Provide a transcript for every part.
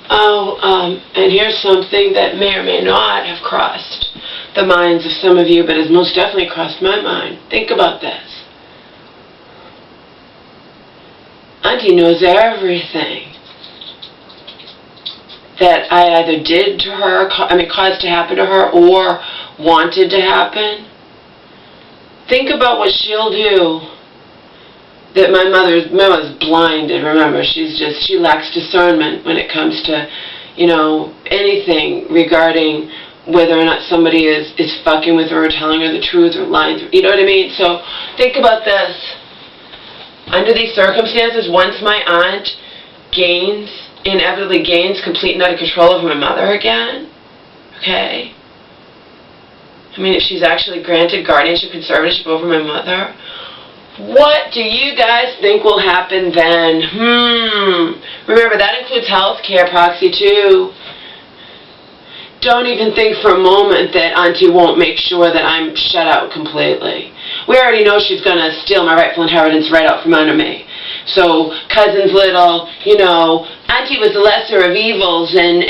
And here's something that may or may not have crossed the minds of some of you, but has most definitely crossed my mind. Think about this. Auntie knows everything that I either did to her, caused to happen to her, or wanted to happen. Think about what she'll do. That my mother's blinded. Remember, she lacks discernment when it comes to, anything regarding whether or not somebody is fucking with her or telling her the truth or lying. You know what I mean? So think about this. Under these circumstances, once my aunt inevitably gains complete and utter control over my mother again, okay? If she's actually granted guardianship, conservatorship over my mother, what do you guys think will happen then? Remember, that includes health care proxy too. Don't even think for a moment that Auntie won't make sure that I'm shut out completely. We already know she's going to steal my rightful inheritance right out from under me. So, cousin's little, Auntie was the lesser of evils, and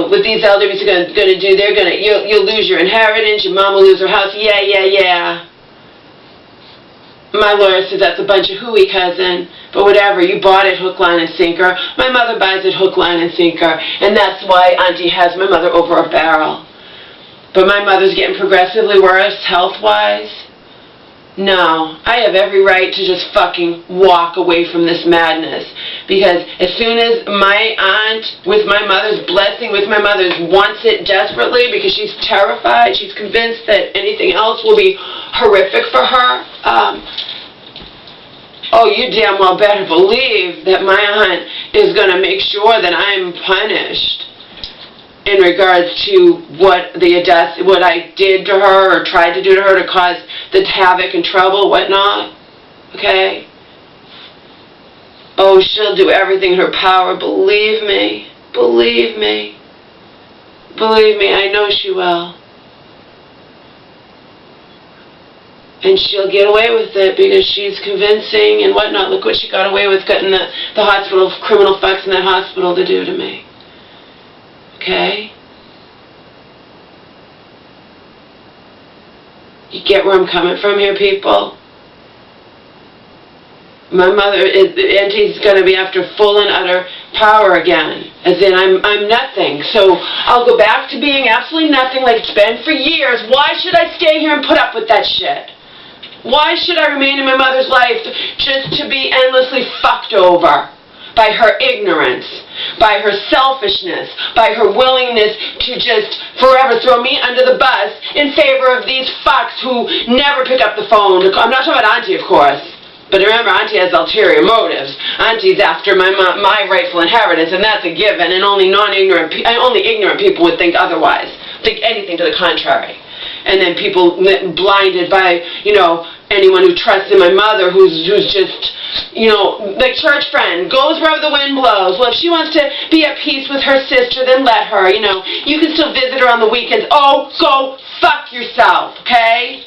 what these elders are going to do, you'll lose your inheritance, your mom will lose her house, yeah. My lawyer says that's a bunch of hooey, cousin. But whatever, you bought it hook, line, and sinker. My mother buys it hook, line, and sinker. And that's why Auntie has my mother over a barrel. But my mother's getting progressively worse, health-wise. No, I have every right to just fucking walk away from this madness. Because as soon as my aunt, with my mother's blessing, with my mother's, wants it desperately because she's terrified, she's convinced that anything else will be horrific for her, you damn well better believe that my aunt is going to make sure that I'm punished in regards to what I did to her or tried to do to her to cause the havoc and trouble, whatnot. Okay? Oh, she'll do everything in her power. Believe me. Believe me. Believe me, I know she will. And she'll get away with it because she's convincing and whatnot. Look what she got away with getting the hospital, criminal fucks in that hospital to do to me. Okay? You get where I'm coming from here, people? My mother, Auntie's going to be after full and utter power again. As in, I'm nothing. So I'll go back to being absolutely nothing like it's been for years. Why should I stay here and put up with that shit? Why should I remain in my mother's life just to be endlessly fucked over by her ignorance, by her selfishness, by her willingness to just forever throw me under the bus in favor of these fucks who never pick up the phone? I'm not talking about Auntie, of course. But remember, Auntie has ulterior motives. Auntie's after my rightful inheritance, and that's a given, and only ignorant people would think otherwise, think anything to the contrary. And then people blinded by, anyone who trusts in my mother who's just, like church friend, goes wherever the wind blows. Well, if she wants to be at peace with her sister, then let her, You can still visit her on the weekends. Oh, go fuck yourself, okay?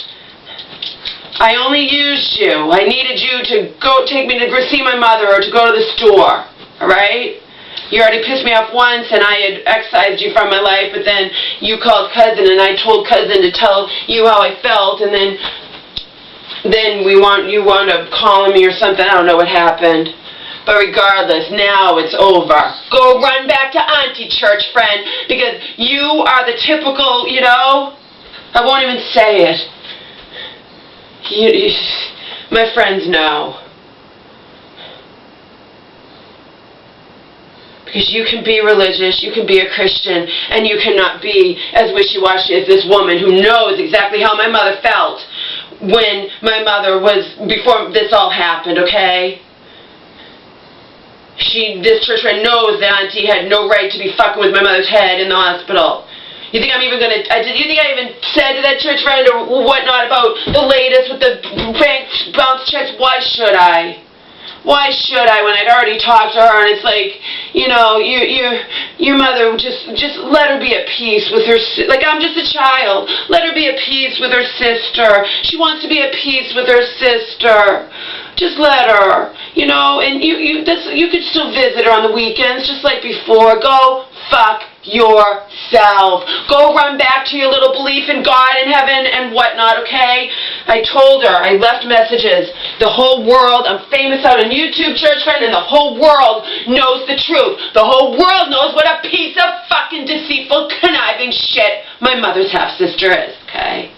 I only used you. I needed you to go take me to go see my mother or to go to the store, all right? You already pissed me off once, and I had excised you from my life, but then you called cousin, and I told cousin to tell you how I felt, and then you wound up calling me or something. I don't know what happened. But regardless, now it's over. Go run back to Auntie, church friend, because you are the typical, I won't even say it. My friends know. Because you can be religious, you can be a Christian, and you cannot be as wishy-washy as this woman who knows exactly how my mother felt when my mother was, before this all happened, okay? This church friend knows that Auntie had no right to be fucking with my mother's head in the hospital. You think I'm even gonna, you think I even said to that church friend or whatnot about the latest with the bank bounce checks? Why should I? Why should I when I'd already talked to her and it's like, your mother, just let her be at peace with her, like I'm just a child. Let her be at peace with her sister. She wants to be at peace with her sister. Just let her. you know, and you could still visit her on the weekends, just like before. Go fuck yourself. Go run back to your little belief in God and heaven and whatnot, okay? I told her, I left messages. The whole world, I'm famous out on YouTube, church friend, and the whole world knows the truth. The whole world knows what a piece of fucking deceitful, conniving shit my mother's half-sister is, okay?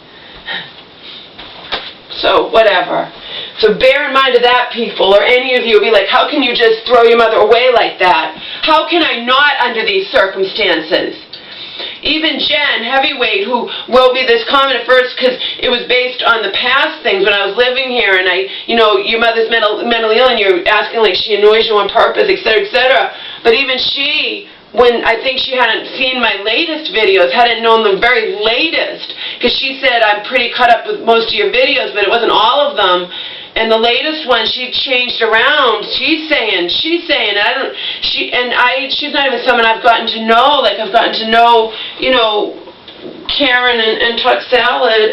So, whatever. So bear in mind to that, people, or any of you, be like, how can you just throw your mother away like that? How can I not under these circumstances? Even Jen, Heavyweight, who wrote me this comment at first because it was based on the past things when I was living here, and your mother's mentally ill, and you're asking, like, she annoys you on purpose, etc., etc. But even she, when I think she hadn't seen my latest videos, hadn't known the very latest, because she said, I'm pretty caught up with most of your videos, but it wasn't all of them. And the latest one, she changed around. She's saying, she's not even someone I've gotten to know. Like, I've gotten to know, Karen and Tuck Salad,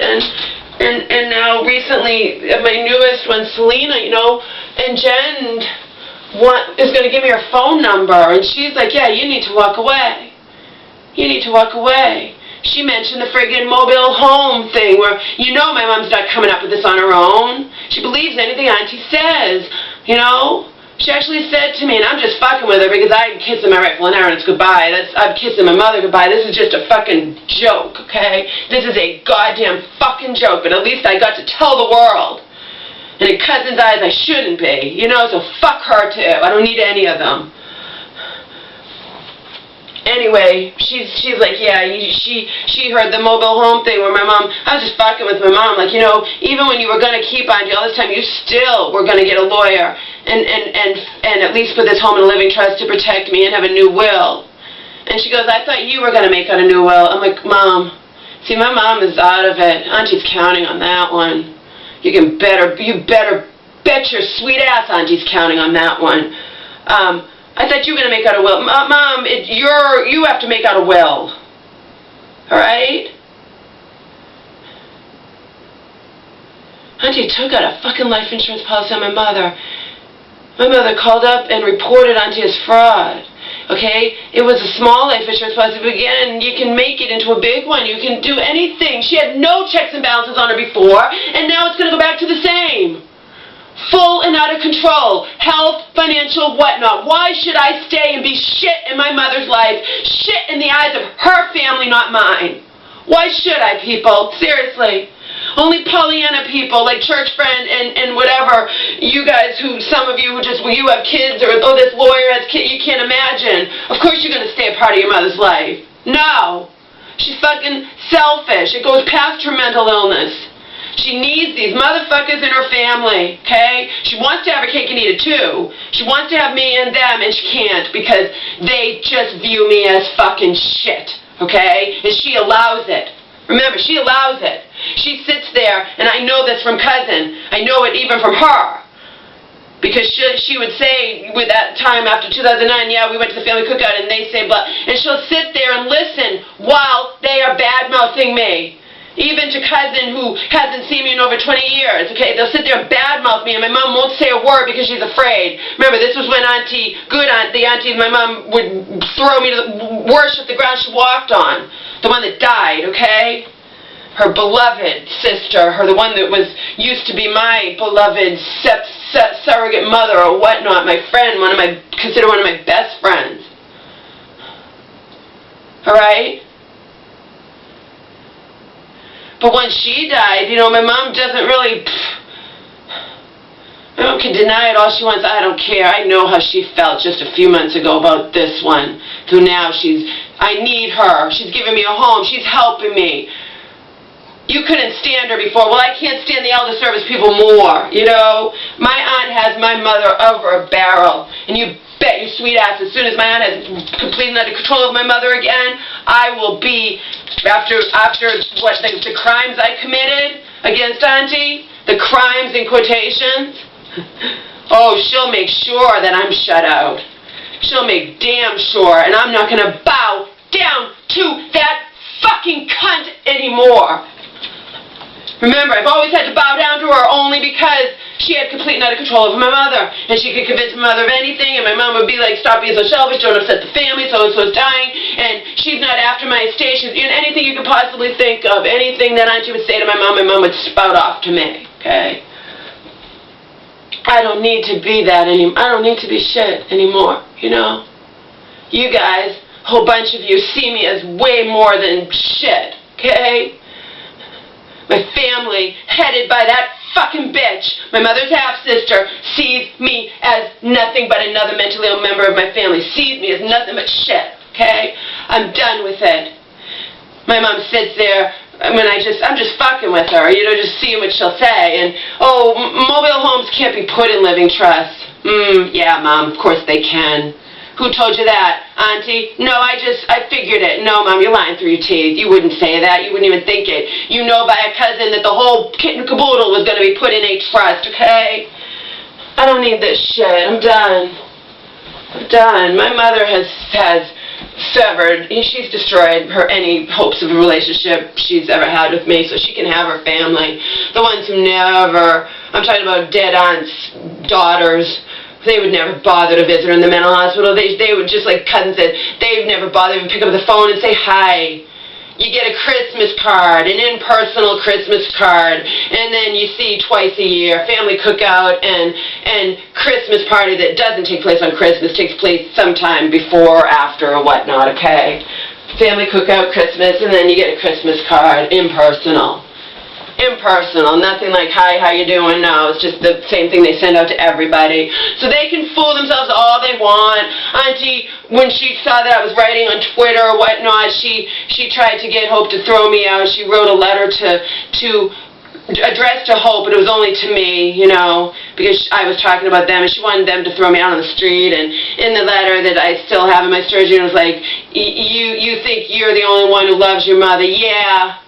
and now recently, my newest one, Selena, and Jen is going to give me her phone number, and she's like, yeah, you need to walk away. You need to walk away. She mentioned the friggin' mobile home thing where, my mom's not coming up with this on her own. She believes anything Auntie says, She actually said to me, and I'm just fucking with her because I'm kissing my rightful inheritance goodbye. I'm kissing my mother goodbye. This is just a fucking joke, okay? This is a goddamn fucking joke, but at least I got to tell the world. And in Cousin's eyes, I shouldn't be, so fuck her too. I don't need any of them. Anyway, she's like, yeah, she heard the mobile home thing where my mom, I was just fucking with my mom, like, even when you were going to keep on all this time, you still were going to get a lawyer and at least put this home in a living trust to protect me and have a new will. And she goes, I thought you were going to make out a new will. I'm like, Mom, see, my mom is out of it. Auntie's counting on that one. You better bet your sweet ass Auntie's counting on that one. I thought you were going to make out a will. Mom, you have to make out a will. Alright? Auntie took out a fucking life insurance policy on my mother. My mother called up and reported Auntie as fraud. Okay? It was a small life insurance policy, but again, you can make it into a big one. You can do anything. She had no checks and balances on her before, and now it's going to go back to the same. Full and out of control. Health, financial, whatnot. Why should I stay and be shit in my mother's life? Shit in the eyes of her family, not mine. Why should I, people? Seriously. Only Pollyanna people, like church friend and whatever, you guys some of you who you have kids, or this lawyer has kids, you can't imagine. Of course you're going to stay a part of your mother's life. No. She's fucking selfish. It goes past her mental illness. She needs these motherfuckers in her family, okay? She wants to have her cake and eat it too. She wants to have me and them, and she can't because they just view me as fucking shit, okay? And she allows it. Remember, she allows it. She sits there, and I know this from Cousin. I know it even from her. Because she would say, with that time after 2009, yeah, we went to the family cookout, and they say blah, and she'll sit there and listen while they are bad-mouthing me. Even to Cousin who hasn't seen me in over 20 years, okay? They'll sit there and badmouth me, and my mom won't say a word because she's afraid. Remember, this was when the auntie my mom would throw me to worship the ground she walked on. The one that died, okay? Her beloved sister, the one that used to be my beloved surrogate mother or whatnot, my friend, considered one of my best friends. Alright? But when she died, my mom doesn't really... My mom can deny it all she wants. I don't care. I know how she felt just a few months ago about this one. Who now I need her. She's giving me a home. She's helping me. You couldn't stand her before. Well, I can't stand the elder service people more, My aunt has my mother over a barrel. And you bet your sweet ass, as soon as my aunt has completely under control of my mother again, I will be... After what the crimes I committed against Auntie, the crimes in quotations, oh, she'll make sure that I'm shut out. She'll make damn sure, and I'm not going to bow down to that fucking cunt anymore. Remember, I've always had to bow down to her only because she had complete and utter control over my mother. And she could convince my mother of anything, and my mom would be like, stop being so selfish, don't upset the family, so-and-so's dying, and she's not after my estate, she's anything you could possibly think of, anything that Auntie would say to my mom would spout off to me, okay? I don't need to be that anymore. I don't need to be shit anymore, you know? You guys, a whole bunch of you, see me as way more than shit, okay? My family, headed by that fucking bitch, my mother's half-sister, sees me as nothing but another mentally ill member of my family, sees me as nothing but shit, okay? I'm done with it. My mom sits there, I'm just fucking with her, you know, just seeing what she'll say, and, oh, mobile homes can't be put in living trusts. Yeah, Mom, of course they can. Who told you that? Auntie? No, I figured it. No, Mom, you're lying through your teeth. You wouldn't say that. You wouldn't even think it. You know by a cousin that the whole kit and caboodle was going to be put in a trust, okay? I don't need this shit. I'm done. I'm done. My mother has severed. She's destroyed any hopes of a relationship she's ever had with me, so she can have her family. The ones who never, I'm talking about dead aunts, daughters, they would never bother to visit her in the mental hospital. They would, just like Cousin said, they'd never bother to pick up the phone and say hi. You get a Christmas card, an impersonal Christmas card, and then you see twice a year, family cookout and Christmas party that doesn't take place on Christmas, takes place sometime before or after or whatnot, okay? Family cookout, Christmas, and then you get a Christmas card, impersonal. Impersonal, nothing like, hi, how you doing? No, it's just the same thing they send out to everybody. So they can fool themselves all they want. Auntie, when she saw that I was writing on Twitter or whatnot, she tried to get Hope to throw me out. She wrote a letter addressed to Hope, but it was only to me, you know, because I was talking about them, and she wanted them to throw me out on the street. And in the letter that I still have in my surgery, it was like, you think you're the only one who loves your mother? Yeah.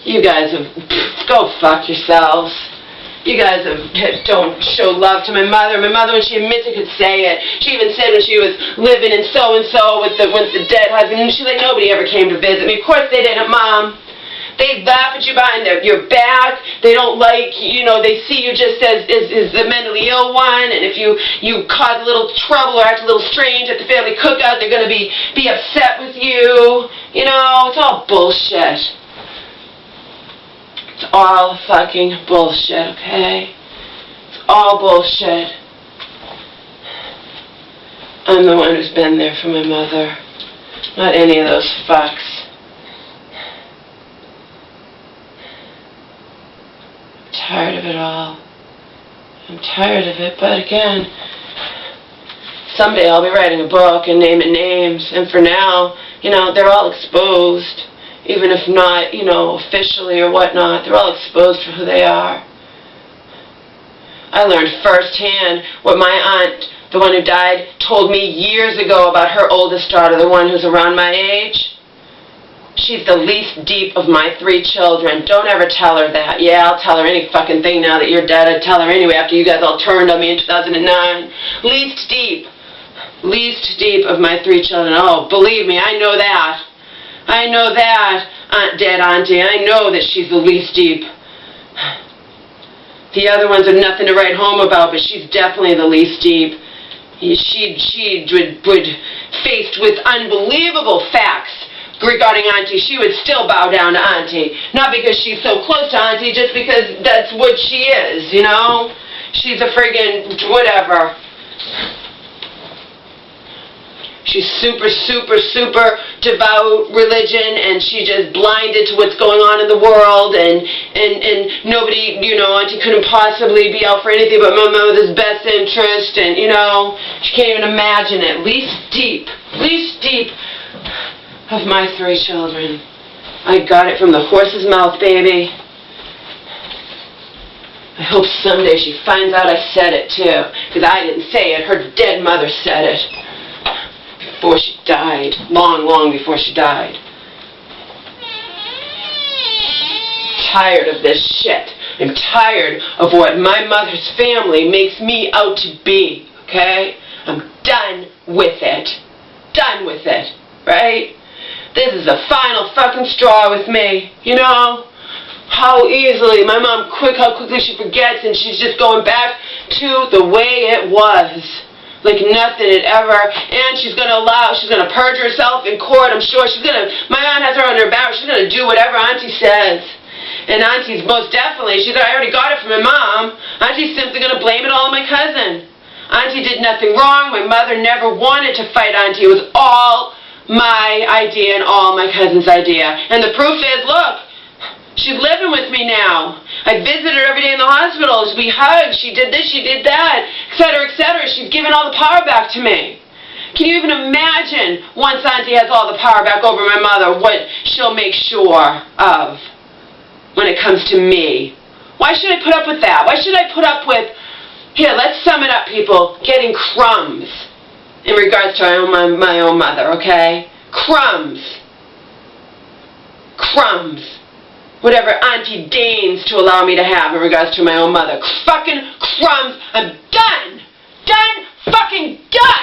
You guys go fuck yourselves. You guys don't show love to my mother. My mother, when she admits it, could say it. She even said when she was living in so-and-so with the dead husband, and she's like, nobody ever came to visit me. Of course they didn't, Mom. They laugh at you behind your back. They don't like, you know, they see you just as the mentally ill one, and if you cause a little trouble or act a little strange at the family cookout, they're going to be upset with you. You know, it's all bullshit. It's all fucking bullshit, okay? It's all bullshit. I'm the one who's been there for my mother, not any of those fucks. I'm tired of it all. I'm tired of it, but again, someday I'll be writing a book and naming names, and for now, you know, they're all exposed. Even if not, you know, officially or whatnot, they're all exposed for who they are. I learned firsthand what my aunt, the one who died, told me years ago about her oldest daughter, the one who's around my age. She's the least deep of my 3 children. Don't ever tell her that. Yeah, I'll tell her any fucking thing now that you're dead. I'd tell her anyway after you guys all turned on me in 2009. Least deep. Least deep of my 3 children. Oh, believe me, I know that. I know that, dead Auntie. I know that she's the least deep. The other ones are nothing to write home about, but she's definitely the least deep. She would, faced with unbelievable facts regarding Auntie, she would still bow down to Auntie. Not because she's so close to Auntie, just because that's what she is, you know? She's a friggin' whatever. She's super, super, super devout religion, and she just blinded to what's going on in the world, and nobody, you know, Auntie couldn't possibly be out for anything but my mother's best interest, and, you know, she can't even imagine it. Least deep of my 3 children. I got it from the horse's mouth, baby. I hope someday she finds out I said it, too, because I didn't say it. Her dead mother said it. Before she died. Long, long before she died. Tired of this shit. I'm tired of what my mother's family makes me out to be, okay? I'm done with it. Done with it, right? This is the final fucking straw with me, you know? how easily, my mom, how quickly she forgets, and she's just going back to the way it was. Like nothing had ever, and she's going to purge herself in court, I'm sure. My aunt has her on her back, she's going to do whatever Auntie says. And Auntie's most definitely, I already got it from my mom, Auntie's simply going to blame it all on my cousin. Auntie did nothing wrong, my mother never wanted to fight Auntie, it was all my idea and all my cousin's idea. And the proof is, look, she's living with me now. I visited her every day in the hospital. We hugged. She did this, she did that, etc., etc. She's given all the power back to me. Can you even imagine, once Auntie has all the power back over my mother, what she'll make sure of when it comes to me? Why should I put up with that? Why should I put up with, here, let's sum it up, people, getting crumbs in regards to my own mother, okay? Crumbs. Crumbs. Whatever Auntie deigns to allow me to have in regards to my own mother. Fucking crumbs. I'm done. Done. Fucking done.